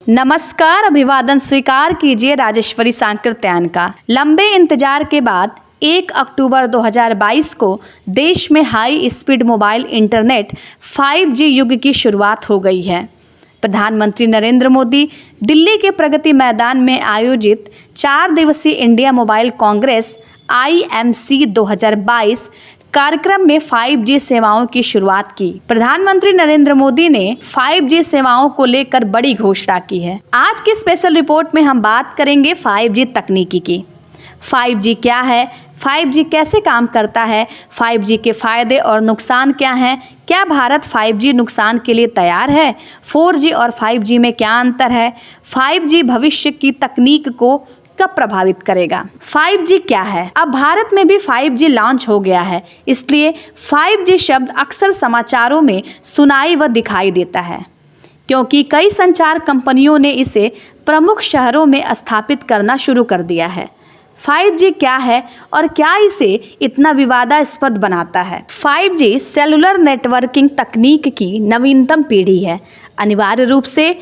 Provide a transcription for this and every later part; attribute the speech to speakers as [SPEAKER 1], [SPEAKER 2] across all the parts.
[SPEAKER 1] नमस्कार, अभिवादन स्वीकार कीजिए राजेश्वरी सांकृत्यायन का। लंबे इंतजार के बाद 1 अक्टूबर 2022 को देश में high speed mobile internet 5G युग की शुरुआत हो गई है। प्रधानमंत्री नरेंद्र मोदी दिल्ली के प्रगति मैदान में आयोजित 4 दिवसीय इंडिया मोबाइल कांग्रेस IMC 2022 कार्यक्रम में 5G सेवाओं की शुरुआत की। प्रधानमंत्री नरेंद्र मोदी ने 5G सेवाओं को लेकर बड़ी घोषणा की है। आज की स्पेशल रिपोर्ट में हम बात करेंगे 5G तकनीकी की। 5G क्या है, 5G कैसे काम करता है, 5G के फायदे और नुकसान क्या हैं, क्या भारत 5G नुकसान के लिए तैयार है, 4G और 5G में क्या अंतर है, 5G भविष्य की तकनीक को कब प्रभावित करेगा। 5G क्या है? अब भारत में भी 5G लॉन्च हो गया है, इसलिए 5G शब्द अक्सर समाचारों में सुनाई व दिखाई देता है, क्योंकि कई संचार कंपनियों ने इसे प्रमुख शहरों में स्थापित करना शुरू कर दिया है। 5G क्या है और क्या इसे इतना विवादास्पद बनाता है? 5G सेलुलर नेटवर्किंग तकनीक की नवीनतम पीढ़ी है। अनिवार्य रूप से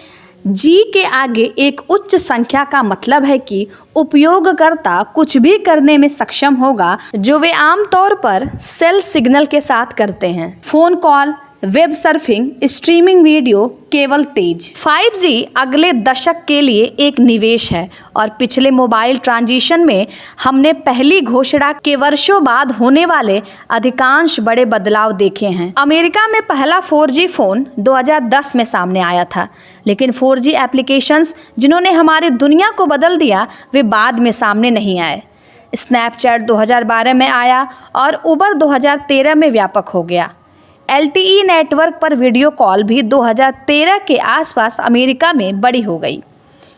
[SPEAKER 1] G के आगे एक उच्च संख्या का मतलब है कि उपयोगकर्ता कुछ भी करने में सक्षम होगा जो वे आमतौर पर सेल सिग्नल के साथ करते हैं। Phone call, web surfing, streaming video, केवल तेज। 5G अगले दशक के लिए एक निवेश है और पिछले मोबाइल ट्रांजिशन में हमने पहली घोषणा के वर्षों बाद होने वाले अधिकांश बड़े बदलाव देखे हैं। अमेरिका में पहला 4G फोन 2010 में सामने आया था, लेकिन 4G एप्लीकेशंस जिन्होंने हमारी दुनिया को बदल दिया वे बाद में सामने नहीं आए। स्नैपचैट 2012 में आया और उबर 2013 में व्यापक हो गया। LTE नेटवर्क पर वीडियो कॉल भी 2013 के आसपास अमेरिका में बड़ी हो गई।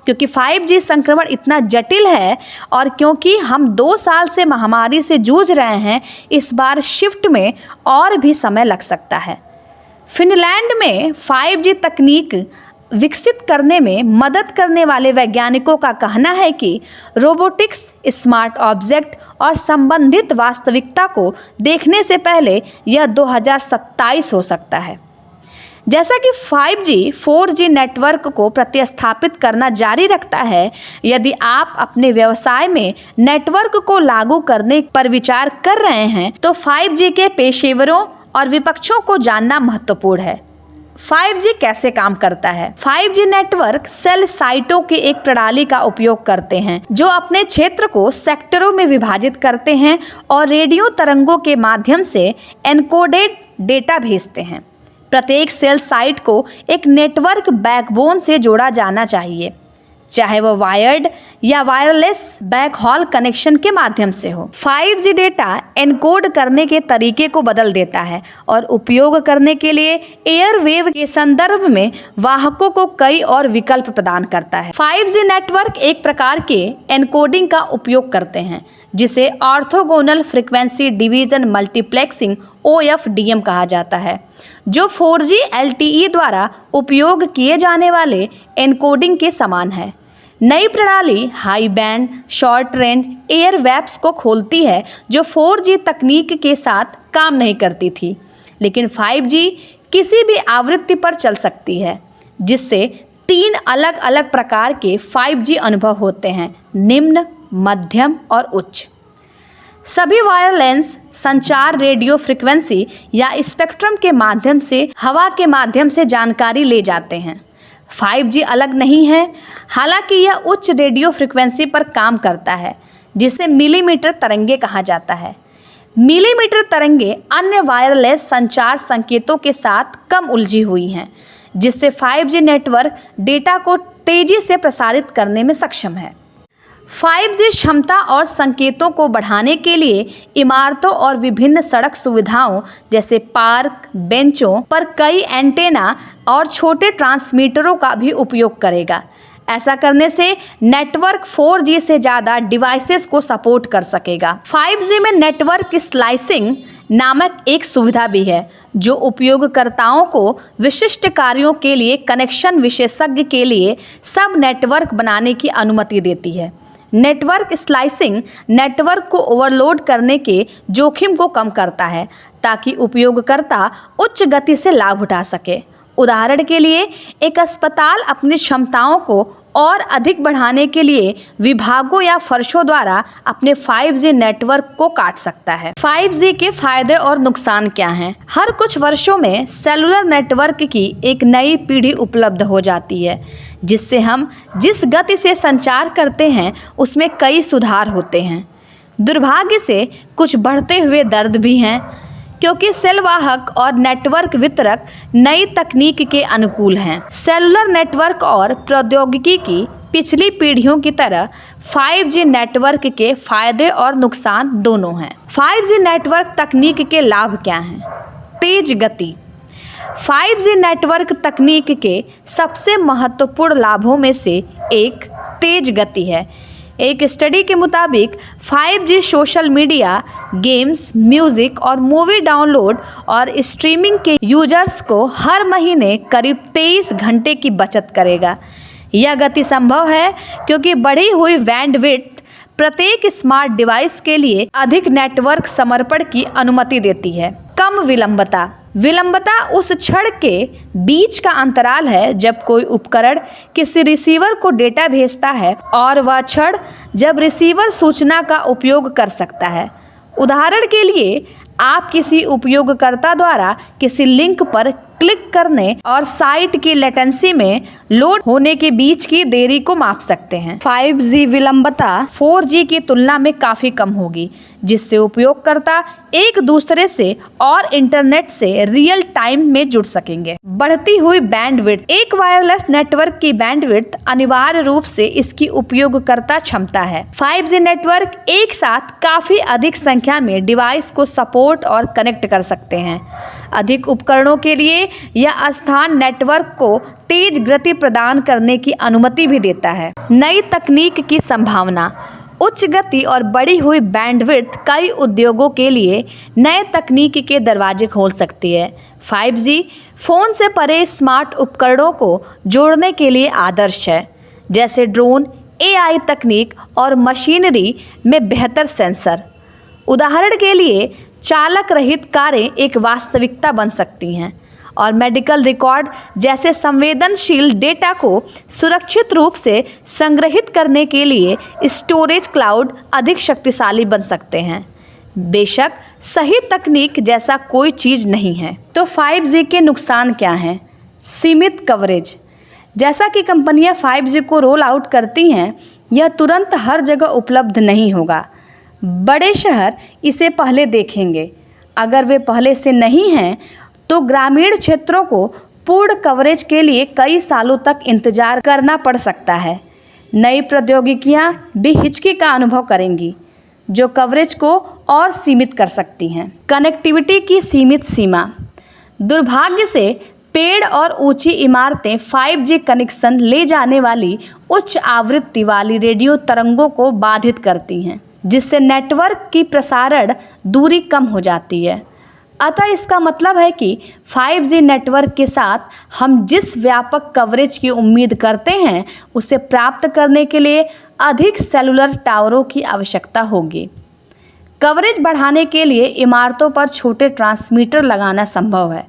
[SPEAKER 1] क्योंकि 5G संक्रमण इतना जटिल है और क्योंकि हम 2 साल से महामारी से जूझ रहे हैं, इस बार शिफ्ट में और भी समय लग सकता है। फिनलैंड में 5G तकनीक विकसित करने में मदद करने वाले वैज्ञानिकों का कहना है कि रोबोटिक्स, स्मार्ट ऑब्जेक्ट और संबंधित वास्तविकता को देखने से पहले यह 2027 हो सकता है। जैसा कि 5G 4G नेटवर्क को प्रतिस्थापित करना जारी रखता है, यदि आप अपने व्यवसाय में नेटवर्क को लागू करने पर विचार कर रहे हैं तो 5G के पेशेवरों और विपक्षों को जानना महत्वपूर्ण है। 5G कैसे काम करता है? 5G नेटवर्क सेल साइटों के एक प्रणाली का उपयोग करते हैं जो अपने क्षेत्र को सेक्टरों में विभाजित करते हैं और रेडियो तरंगों के माध्यम से एन्कोडेड डेटा भेजते हैं। प्रत्येक सेल साइट को एक नेटवर्क बैकबोन से जोड़ा जाना चाहिए, चाहे वह वायर्ड या वायरलेस बैकहॉल कनेक्शन के माध्यम से हो। 5G डेटा एनकोड करने के तरीके को बदल देता है और उपयोग करने के लिए एयरवेव के संदर्भ में वाहकों को कई और विकल्प प्रदान करता है। 5G नेटवर्क एक प्रकार के एनकोडिंग का उपयोग करते हैं जिसे orthogonal frequency division multiplexing OFDM कहा जाता है, जो 4G LTE द्वारा उपयोग किए जाने वाले एनकोडिंग के समान है। नई प्रणाली high band short range airwaves को खोलती है जो 4G तकनीक के साथ काम नहीं करती थी, लेकिन 5G किसी भी आवृत्ति पर चल सकती है, जिससे 3 अलग अलग प्रकार के 5G अनुभव होते हैं: निम्न, मध्यम और उच्च। सभी वायरलेस संचार रेडियो फ्रीक्वेंसी या स्पेक्ट्रम के माध्यम से हवा के माध्यम से जानकारी ले जाते हैं। 5G अलग नहीं है, हालांकि यह उच्च रेडियो फ्रीक्वेंसी पर काम करता है जिसे मिलीमीटर तरंगे कहा जाता है। मिलीमीटर तरंगे अन्य वायरलेस संचार संकेतों के साथ कम उलझी हुई हैं, जिससे 5G नेटवर्क डेटा को तेजी से प्रसारित करने में सक्षम है। 5G क्षमता और संकेतों को बढ़ाने के लिए इमारतों और विभिन्न सड़क सुविधाओं जैसे पार्क बेंचों पर कई एंटेना और छोटे ट्रांसमीटरों का भी उपयोग करेगा। ऐसा करने से नेटवर्क 4G से ज़्यादा डिवाइसेस को सपोर्ट कर सकेगा। 5G में नेटवर्क स्लाइसिंग नामक एक सुविधा भी है जो उपयोगकर्ताओं को विशिष्ट कार्यों के लिए कनेक्शन विशेषज्ञ के लिए सब नेटवर्क बनाने की अनुमति देती है। नेटवर्क स्लाइसिंग नेटवर्क को ओवरलोड करने के जोखिम को कम करता है ताकि उपयोगकर्ता उच्च गति से लाभ उठा सके उदाहरण के लिए एक अस्पताल अपनी क्षमताओं को और अधिक बढ़ाने के लिए विभागों या फर्शों द्वारा अपने 5G नेटवर्क को काट सकता है। 5G के फायदे और नुकसान क्या हैं? हर कुछ वर्षों में सेलुलर नेटवर्क की एक नई पीढ़ी उपलब्ध हो जाती है, जिससे हम जिस गति से संचार करते हैं उसमें कई सुधार होते हैं। दुर्भाग्य से कुछ बढ़ते हुए दर्द भी हैं, क्योंकि सेल वाहक और नेटवर्क वितरक नई तकनीक के अनुकूल हैं। सेलुलर नेटवर्क और प्रौद्योगिकी की पिछली पीढ़ियों की तरह 5G नेटवर्क के फायदे और नुकसान दोनों हैं। 5G नेटवर्क तकनीक के लाभ क्या हैं? तेज गति। 5G नेटवर्क तकनीक के सबसे महत्वपूर्ण लाभों में से एक तेज गति है। एक स्टडी के मुताबिक 5G social media, games, music और मूवी डाउनलोड और स्ट्रीमिंग के यूजर्स को हर महीने करीब 23 घंटे की बचत करेगा। यह गति संभव है क्योंकि बढ़ी हुई बैंडविड्थ प्रत्येक स्मार्ट डिवाइस के लिए अधिक नेटवर्क समर्पण की अनुमति देती है। कम विलंबता। विलंबता उस क्षण के बीच का अंतराल है जब कोई उपकरण किसी रिसीवर को डेटा भेजता है और वह क्षण जब रिसीवर सूचना का उपयोग कर सकता है। उदाहरण के लिए, आप किसी उपयोगकर्ता द्वारा किसी लिंक पर क्लिक करने और साइट की लेटेंसी में लोड होने के बीच की देरी को माप सकते हैं। 5G विलंबता 4G की तुलना में काफ़ी कम होगी, जिससे उपयोगकर्ता एक दूसरे से और इंटरनेट से रियल टाइम में जुड़ सकेंगे। बढ़ती हुई बैंडविड्थ। एक वायरलेस नेटवर्क की बैंडविड्थ अनिवार्य रूप से इसकी उपयोगकर्ता क्षमता है। 5G नेटवर्क एक साथ काफ़ी अधिक संख्या में डिवाइस को सपोर्ट और कनेक्ट कर सकते हैं। अधिक उपकरणों के लिए यह स्थान नेटवर्क को तेज गति प्रदान करने की अनुमति भी देता है। नई तकनीक की संभावना। उच्च गति और बढ़ी हुई बैंडविड्थ कई उद्योगों के लिए नए तकनीक के दरवाजे खोल सकती है। 5G फ़ोन से परे स्मार्ट उपकरणों को जोड़ने के लिए आदर्श है, जैसे ड्रोन, AI तकनीक और मशीनरी में बेहतर सेंसर। उदाहरण के लिए, चालक रहित कारें एक वास्तविकता बन सकती हैं और मेडिकल रिकॉर्ड जैसे संवेदनशील डेटा को सुरक्षित रूप से संग्रहित करने के लिए स्टोरेज क्लाउड अधिक शक्तिशाली बन सकते हैं। बेशक सही तकनीक जैसा कोई चीज़ नहीं है। तो 5G के नुकसान क्या हैं? सीमित कवरेज। जैसा कि कंपनियां 5G को रोल आउट करती हैं, यह तुरंत हर जगह उपलब्ध नहीं होगा। बड़े शहर इसे पहले देखेंगे। अगर वे पहले से नहीं हैं, तो ग्रामीण क्षेत्रों को पूर्ण कवरेज के लिए कई सालों तक इंतजार करना पड़ सकता है। नई प्रौद्योगिकियां भी हिचकी का अनुभव करेंगी, जो कवरेज को और सीमित कर सकती हैं। कनेक्टिविटी की सीमित सीमा। दुर्भाग्य से पेड़ और ऊंची इमारतें 5G कनेक्शन ले जाने वाली उच्च आवृत्ति वाली रेडियो तरंगों को बाधित करती हैं, जिससे नेटवर्क की प्रसारण दूरी कम हो जाती है। अतः इसका मतलब है कि 5G नेटवर्क के साथ हम जिस व्यापक कवरेज की उम्मीद करते हैं, उसे प्राप्त करने के लिए अधिक सेलुलर टावरों की आवश्यकता होगी। कवरेज बढ़ाने के लिए इमारतों पर छोटे ट्रांसमीटर लगाना संभव है,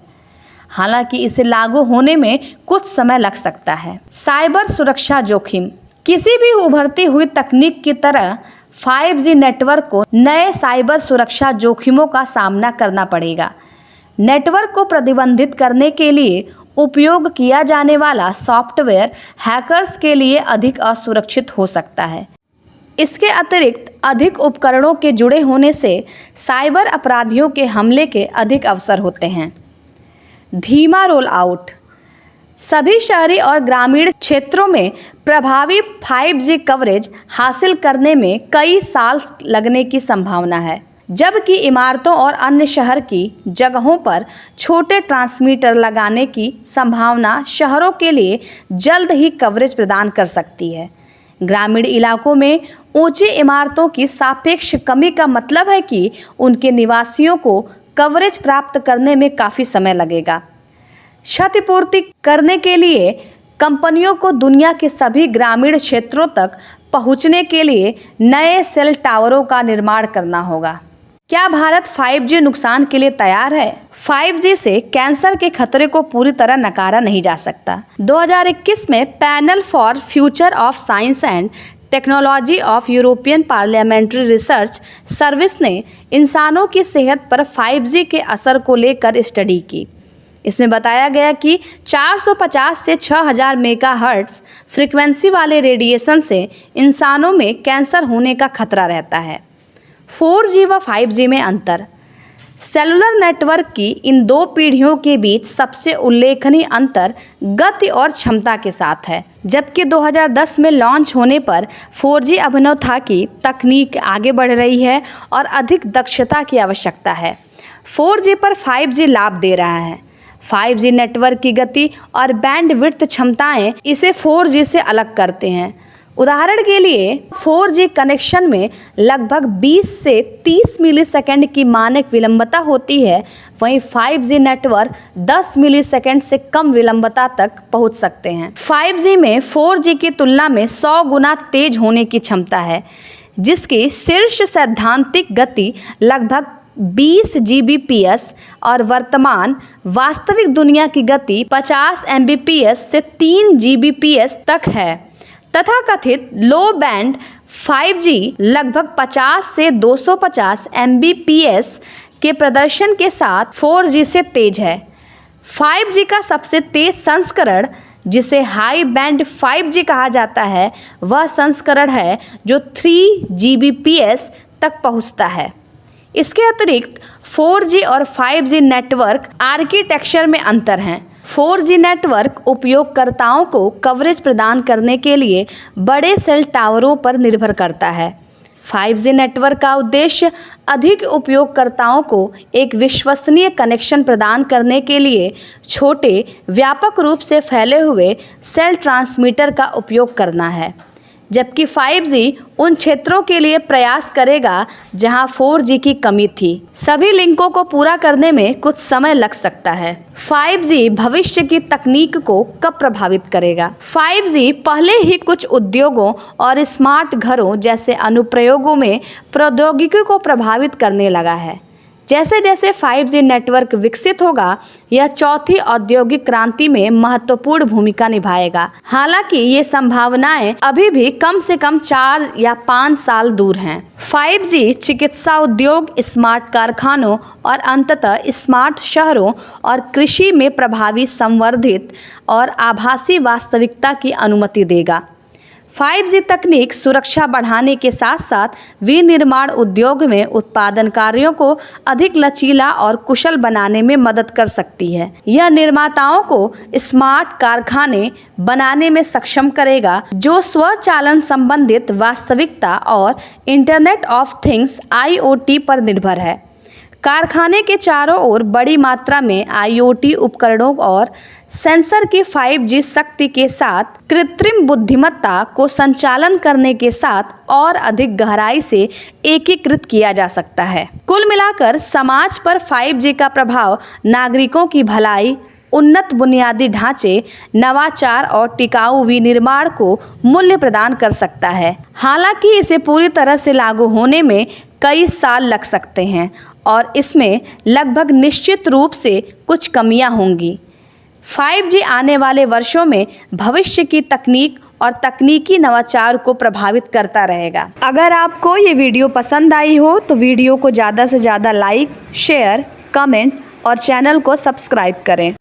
[SPEAKER 1] हालांकि इसे लागू होने में कुछ समय लग सकता है। साइबर सुरक्षा जोखिम। किसी भी उभरती हुई तकनीक की तरह 5G नेटवर्क को नए साइबर सुरक्षा जोखिमों का सामना करना पड़ेगा। नेटवर्क को प्रतिबंधित करने के लिए उपयोग किया जाने वाला सॉफ्टवेयर हैकर्स के लिए अधिक असुरक्षित हो सकता है। इसके अतिरिक्त अधिक उपकरणों के जुड़े होने से साइबर अपराधियों के हमले के अधिक अवसर होते हैं। धीमा रोल आउट। सभी शहरी और ग्रामीण क्षेत्रों में प्रभावी 5G कवरेज हासिल करने में कई साल लगने की संभावना है, जबकि इमारतों और अन्य शहर की जगहों पर छोटे ट्रांसमीटर लगाने की संभावना शहरों के लिए जल्द ही कवरेज प्रदान कर सकती है। ग्रामीण इलाकों में ऊंची इमारतों की सापेक्ष कमी का मतलब है कि उनके निवासियों को कवरेज प्राप्त करने में काफ़ी समय लगेगा। क्षतिपूर्ति करने के लिए कंपनियों को दुनिया के सभी ग्रामीण क्षेत्रों तक पहुंचने के लिए नए सेल टावरों का निर्माण करना होगा। क्या भारत 5G नुकसान के लिए तैयार है? 5G से कैंसर के खतरे को पूरी तरह नकारा नहीं जा सकता। 2021 में panel for future of science and technology of European parliamentary research service ने इंसानों की सेहत पर 5G के असर को लेकर स्टडी की। इसमें बताया गया कि 450 से 6000 मेगाहर्ट्ज़ फ्रीक्वेंसी वाले रेडिएशन से इंसानों में कैंसर होने का खतरा रहता है। 4G व 5G में अंतर। सेलुलर नेटवर्क की इन दो पीढ़ियों के बीच सबसे उल्लेखनीय अंतर गति और क्षमता के साथ है। जबकि 2010 में लॉन्च होने पर 4G अभिनव था कि तकनीक आगे बढ़ रही है और अधिक दक्षता की आवश्यकता है। 4G पर 5G लाभ दे रहा है। 5G नेटवर्क की गति और बैंडविड्थ क्षमताएं इसे 4G से अलग करते हैं। उदाहरण के लिए 4G कनेक्शन में लगभग 20 से 30 मिलीसेकंड की मानक विलंबता होती है, वहीं 5G नेटवर्क 10 मिलीसेकंड से कम विलंबता तक पहुंच सकते हैं। 5G में 4G की तुलना में 100 गुना तेज होने की क्षमता है, जिसकी शीर्ष सैद्धांतिक गति लगभग 20 Gbps और वर्तमान वास्तविक दुनिया की गति 50 Mbps से 3 Gbps तक है। तथा कथित लो बैंड 5G लगभग 50 से 250 Mbps के प्रदर्शन के साथ 4G से तेज है। 5G का सबसे तेज संस्करण, जिसे हाई बैंड 5G कहा जाता है, वह संस्करण है जो 3 Gbps तक पहुंचता है। इसके अतिरिक्त 4G और 5G नेटवर्क आर्किटेक्चर में अंतर हैं। 4G नेटवर्क उपयोगकर्ताओं को कवरेज प्रदान करने के लिए बड़े सेल टावरों पर निर्भर करता है। 5G नेटवर्क का उद्देश्य अधिक उपयोगकर्ताओं को एक विश्वसनीय कनेक्शन प्रदान करने के लिए छोटे, व्यापक रूप से फैले हुए सेल ट्रांसमीटर का उपयोग करना है, जबकि 5G उन क्षेत्रों के लिए प्रयास करेगा जहां 4G की कमी थी। सभी लिंकों को पूरा करने में कुछ समय लग सकता है। 5G भविष्य की तकनीक को कब प्रभावित करेगा? 5G पहले ही कुछ उद्योगों और स्मार्ट घरों जैसे अनुप्रयोगों में प्रौद्योगिकी को प्रभावित करने लगा है। जैसे जैसे 5G नेटवर्क विकसित होगा, यह चौथी औद्योगिक क्रांति में महत्वपूर्ण भूमिका निभाएगा। हालांकि ये संभावनाएं अभी भी कम से कम 4 या 5 साल दूर हैं। 5G चिकित्सा उद्योग, स्मार्ट कारखानों और अंततः स्मार्ट शहरों और कृषि में प्रभावी, संवर्धित और आभासी वास्तविकता की अनुमति देगा। 5G तकनीक सुरक्षा बढ़ाने के साथ साथ विनिर्माण उद्योग में उत्पादन कार्यों को अधिक लचीला और कुशल बनाने में मदद कर सकती है। यह निर्माताओं को स्मार्ट कारखाने बनाने में सक्षम करेगा जो स्वचालन संबंधित वास्तविकता और इंटरनेट ऑफ थिंग्स IoT पर निर्भर है। कारखाने के चारों ओर बड़ी मात्रा में IoT उपकरणों और सेंसर की 5G शक्ति के साथ कृत्रिम बुद्धिमत्ता को संचालन करने के साथ और अधिक गहराई से एकीकृत किया जा सकता है। कुल मिलाकर समाज पर 5G का प्रभाव नागरिकों की भलाई, उन्नत बुनियादी ढांचे, नवाचार और टिकाऊ विनिर्माण को मूल्य प्रदान कर सकता है। हालांकि इसे पूरी तरह से लागू होने में कई साल लग सकते हैं और इसमें लगभग निश्चित रूप से कुछ कमियां होंगी। 5G आने वाले वर्षों में भविष्य की तकनीक और तकनीकी नवाचार को प्रभावित करता रहेगा। अगर आपको ये वीडियो पसंद आई हो तो वीडियो को ज़्यादा से ज़्यादा लाइक, शेयर, कमेंट और चैनल को सब्सक्राइब करें।